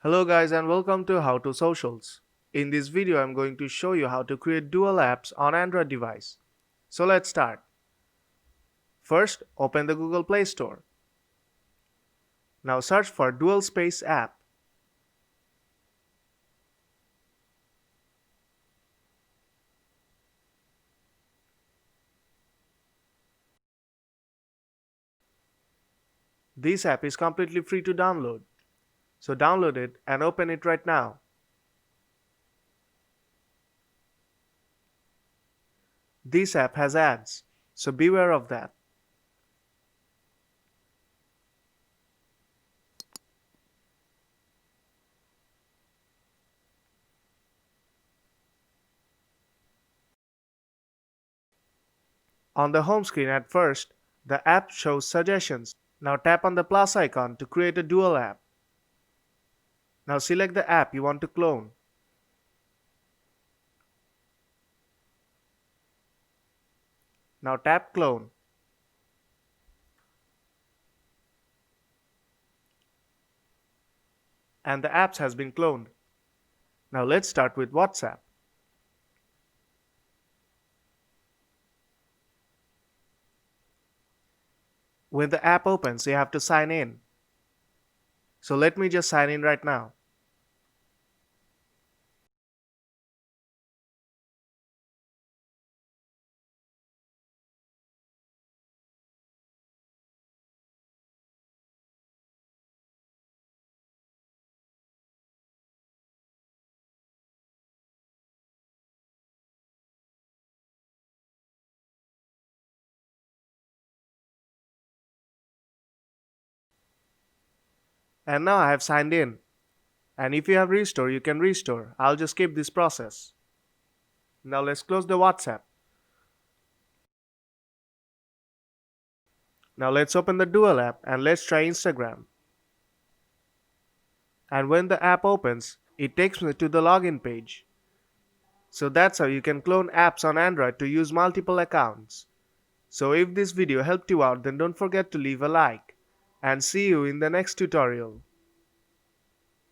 Hello guys and welcome to How to Socials. In this video I'm going to show you how to create dual apps on Android device. So let's start. First, open the Google Play Store. Now search for Dual Space app. This app is completely free to download. So download it and open it right now. This app has ads, so beware of that. On the home screen at first, the app shows suggestions. Now tap on the plus icon to create a dual app. Now select the app you want to clone. Now tap clone. And the apps has been cloned. Now let's start with WhatsApp. When the app opens, you have to sign in. So let me just sign in right now. And now I have signed in. And if you have restore, you can restore. I'll just skip this process. Now let's close the WhatsApp. Now let's open the dual app and let's try Instagram. And when the app opens, it takes me to the login page. So that's how you can clone apps on Android to use multiple accounts. So if this video helped you out, then don't forget to leave a like. And see you in the next tutorial.